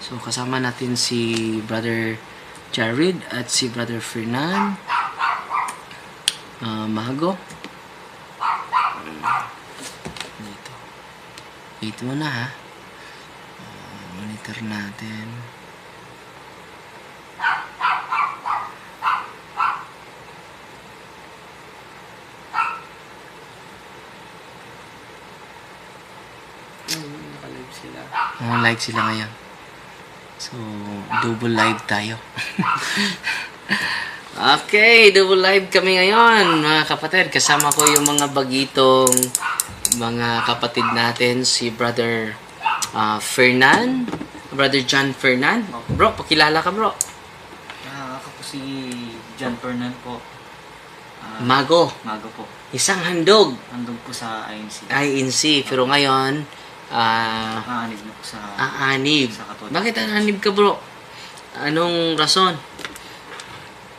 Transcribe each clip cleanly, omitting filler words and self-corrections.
So, kasama natin si Brother Jared at si Brother Fernan. Mago. Dito. Wait mo na ha. Monitor natin. Naka-live sila. Live sila ngayon. So, double live tayo. Okay, double live kami ngayon, mga kapatid. Kasama ko yung mga bagitong mga kapatid natin, si Brother Fernan, Brother John Fernan. Bro, pakilala ka bro. Ako po si John Fernan po. Mago. Mago po. Isang handog. Andun po sa INC. INC. Pero ngayon, Aanib na po sa... aanib. Sa Catholic Bakit Church. aanib ka bro? Anong rason?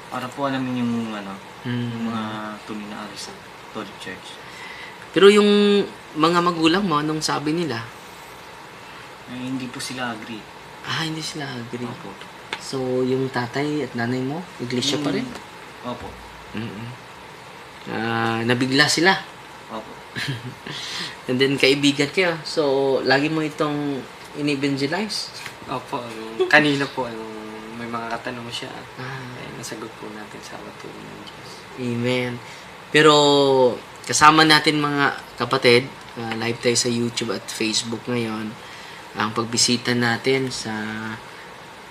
Para po alamin yung yung Hmm. mga tunay na aral sa Catholic Church. Pero yung mga magulang mo, anong sabi nila? Hindi po sila agree. Hindi sila agree. Opo. So, yung tatay at nanay mo, iglesia pa rin? Opo. Nabigla sila. Opo. And then, kaibigan kayo. So, lagi mo itong in-evangelize. Opo, kanina po, may mga katanong siya. Ah, Nasagot po natin sa katulong ng Diyos. amen. Pero, kasama natin mga kapatid, live tayo sa YouTube at Facebook ngayon. Ang pagbisita natin sa...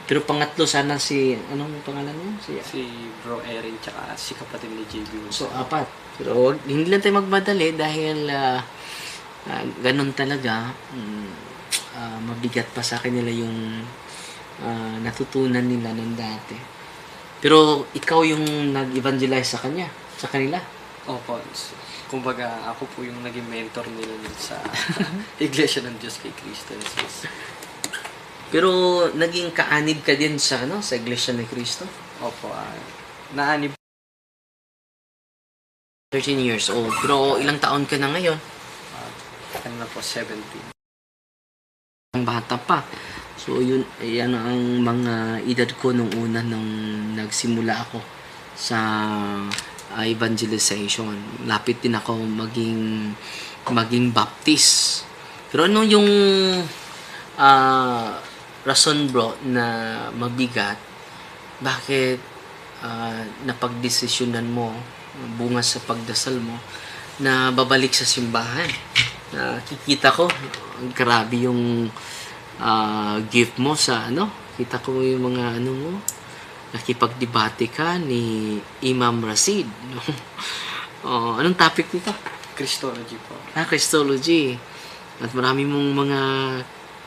Pero pangatlo, sana si... Anong pangalan mo? Si Bro Erin tsaka si kapatid ni JB. So, apat. Pero hindi lang tayo magmadali dahil ganun talaga. Mabigat pa sa kanila yung natutunan nila ng dati. Pero ikaw yung nag-evangelize sa kanila. Opo, kumbaga ako po yung naging mentor nila sa Iglesia ng Diyos kay Cristo Jesus. Pero naging kaanib ka din sa Iglesia ni Cristo. Opo, naanib 13 years old. Pero ilang taon ka na ngayon? na po, 17. Ang bata pa. So, yan ang mga edad ko nung una nung nagsimula ako sa evangelization. Lapit din ako maging Baptist. Pero ano yung rason bro na mabigat? Bakit napagdesisyonan mo, bunga sa pagdasal mo, na babalik sa simbahan? Kikita ko, grabe yung gift mo sa kita ko yung mga mo, nakipagdebate ka ni Imam Rashid. Anong topic nito? Christology po. Christology. At marami mong mga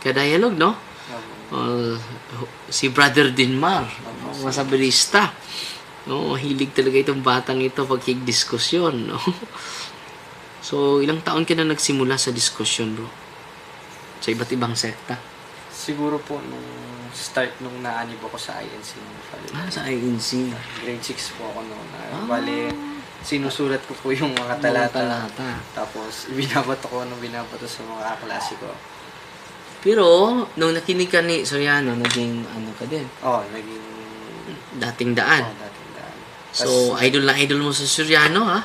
ka-dialogue, no? Si Brother Dinmar, masabilista. Hilig talaga itong batang ito pag diskusyon, no? So, ilang taon ka na nagsimula sa diskusyon, bro? Sa iba't ibang sekta? Siguro po nung start nung naanib ako sa INC. Sa INC. Grade 6 po ako noon. Bale, sinusulat ko po yung mga talata. Tapos, binabato ko nung binabato sa mga kaklase ko. Pero, nung nakinig ka ni Soriano, naging ka din? Naging... Dating daan. Dating daan. So, idol na idol mo sa Soriano, ha?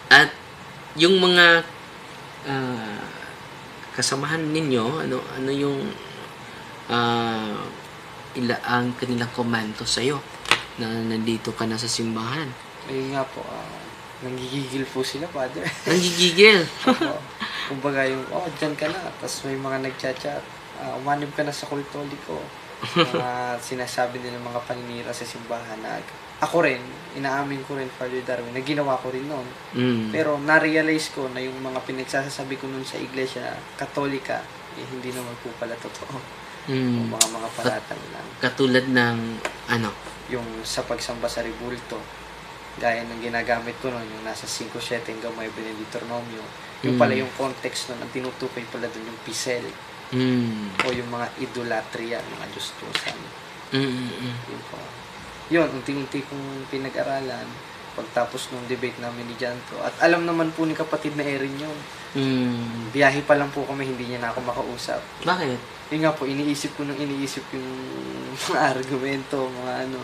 At, yung mga kasamahan ninyo, ano yung ang kanilang komento sa'yo na nandito ka na sa simbahan? Ayun nga po, nanggigigil po sila, Father. Nanggigigil? Kumbaga yung, dyan ka na. Tapos may mga nagchat-chat. Umanib ka na sa kultoliko. Mga sinasabi nila mga paninira sa simbahan na ako rin, inaamin ko rin, Father Darwin, na ginawa ko rin noon. Pero na-realize ko na yung mga pinagsasabi ko noon sa iglesia katolika, hindi naman po pala totoo. Yung mga paratang lang. Katulad ng Yung sa pagsamba sa rebulto, gaya ng ginagamit ko noon, yung nasa 5-7 hanggang may Benedictornomio. Yung pala yung context noon, ang tinutukoy pala doon yung pisel. O yung mga idolatria, mga Diyos-Diyosan. Yun po. Yun, unti-unti kong pinag-aralan. pagtapos ng debate namin ni Janto. At alam naman po ni kapatid na Erin yun. Biyahe pa lang po kami, hindi niya na ako makausap. Bakit? Yun nga po, iniisip yung mga argumento, mga ano.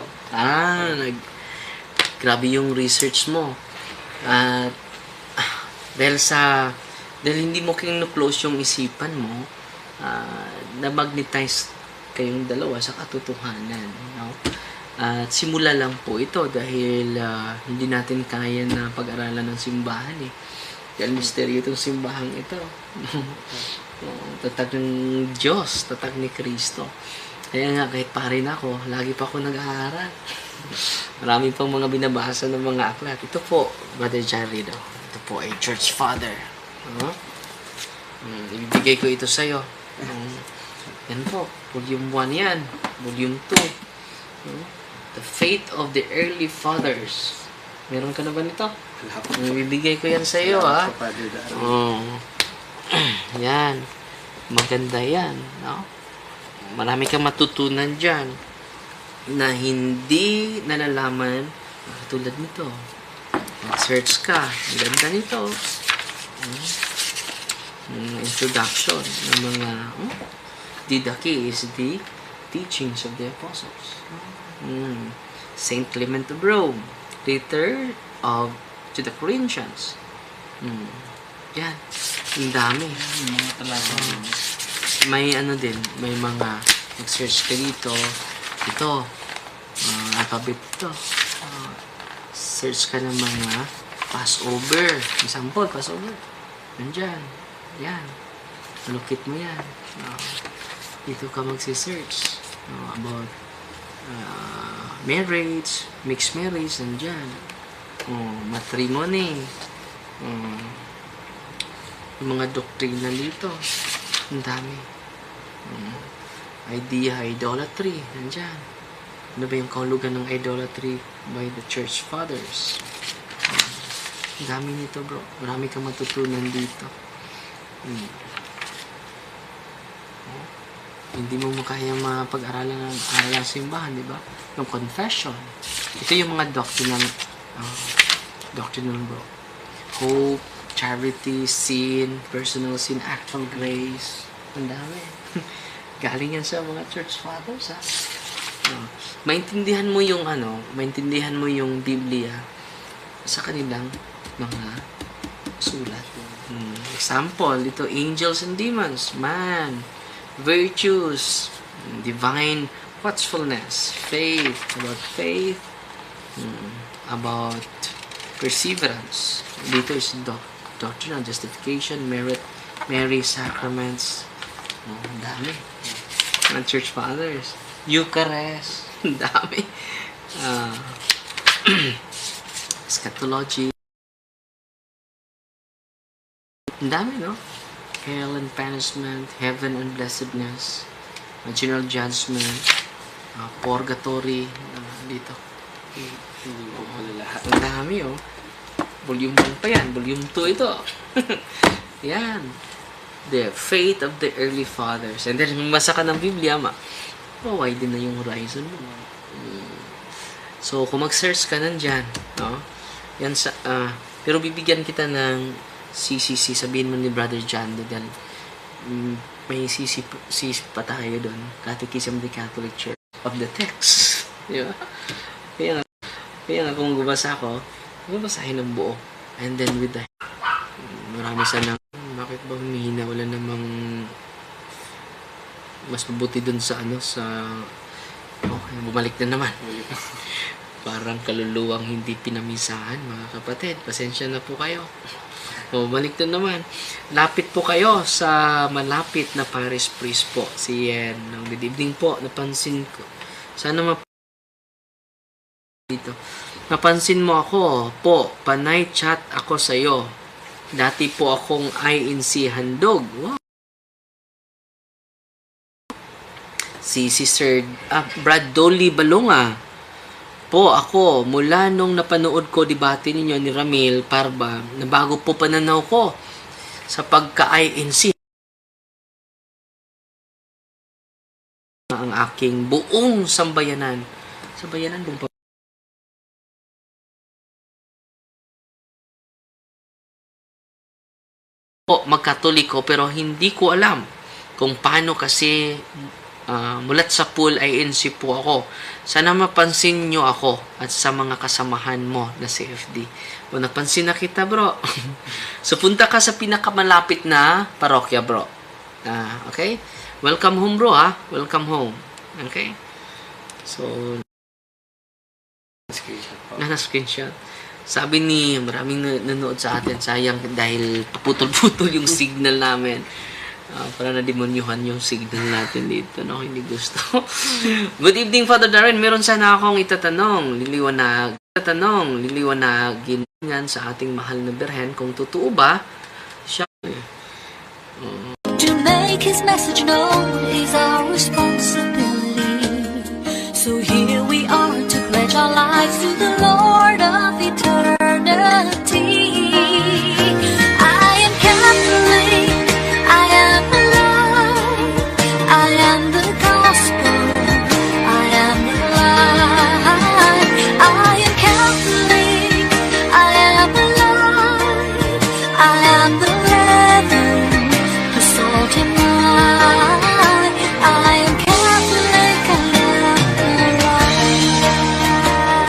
Grabe yung research mo. At dahil hindi mo close yung isipan mo, na-magnetize kayong dalawa sa katotohanan, no? At simula lang po ito dahil hindi natin kaya na pag-aralan ng simbahan eh. Dahil misteryo itong simbahan ito. Tatag ng Diyos, tatag ni Kristo. Kaya nga, kahit pare na ako, lagi pa ako nag-aaral. Marami pang mga binabasa ng mga aklat. Ito po, Brother John Rido. Ito po ay Church Father. Ibibigay ko ito sa'yo. Yan po, Volume 1 yan. Volume 2. The Faith of the Early Fathers. Meron ka na ba nito? Ibibigay ko yan sa'yo, ha? Yan. Maganda yan, no? Marami kang matutunan dyan na hindi nalalaman tulad nito. Mag-search ka. Ang ganda nito. Introduction ng mga the key is the teachings of the apostles. Saint Clement of Rome, letter to the Corinthians. Yan. Ang dami. Mga talaga. May ano din, may mga mag-search ka dito. Ito, alphabet ito. Search ka ng mga Passover. Example, Passover. Nandyan. Yan. Lukit mo yan. Dito ka magsisearch about marriage, mixed marriage, nandyan. Matrimony. Yung mga doktrina dito. Ang dami. Idolatry. Nandyan. Ano ba yung kahulugan ng idolatry by the church fathers? Ang dami nito, bro. Marami kang matutunan dito. Hindi mo kaya mapag-aralan ng aralan sa simbahan, di ba? Yung confession. Ito yung mga doctrinal bro. Hope, charity, sin, personal sin, actual grace. Ang dami. Galing yan sa mga church fathers, ha? Maintindihan mo yung Biblia sa kanilang mga sulat. Example, ito, angels and demons, man, virtues, divine watchfulness, faith, about perseverance. Dito is doctrinal justification, merit, Mary, sacraments. Ang dami. Mga church fathers. Eucharist. Ang dami. Eschatology. Ang dami, no? Hell and punishment, heaven and blessedness, general judgment, purgatory, dito. Hindi po pala lahat. Ang dami, oh. Volume 1 pa yan. Volume 2 ito. Yan. The faith of the early fathers. And then, masa ka ng Biblia, wide na yung horizon mo. So, kung mag-search ka nandyan, no? Yan sa, pero bibigyan kita ng CCC, sabihin mo ni Brother John, dahil may CC pa tayo doon. Catechism of the Catholic Church of the text. Di ba? Kaya nga kung gubasa ako, babasahin ng buo. And then with the marami sanang, bakit ba humihina? Wala namang mas mabuti dun sa bumalik na naman. Parang kaluluwang hindi pinamisahan, mga kapatid. Pasensya na po kayo. Bumalik na naman. Lapit po kayo sa malapit na parish priest po. Si Yen. Good evening po. Napansin ko. Sana dito. Napansin mo ako po. Panay chat ako sa'yo. Dati po akong INC handog. Wow. Si Sir Brad Dolly Balonga po ako, mula nung napanood ko debate ninyo ni Ramil Parba, na bago po pananaw ko sa pagka-INC ang aking buong sambayanan. Sambayanan buong magkatoliko pero hindi ko alam kung paano kasi mulat sa pool INC po ako. Sana mapansin nyo ako at sa mga kasamahan mo na CFD. O napansin na kita, bro. So, punta ka sa pinakamalapit na parokya, bro. Okay? Welcome home, bro, ha? Welcome home. Okay? So, Screenshot po. screenshot. Sabi ni maraming nanonood sa atin, sayang dahil putol-putol yung signal namin. Para na-demonyuhan yung signal natin dito, no? Hindi gusto. Good evening, Father Darren. Meron sana akong liliwanagin sa ating mahal na Birhen kung totoo ba siya. To make his message known is our responsibility. So here we are to pledge our lives to the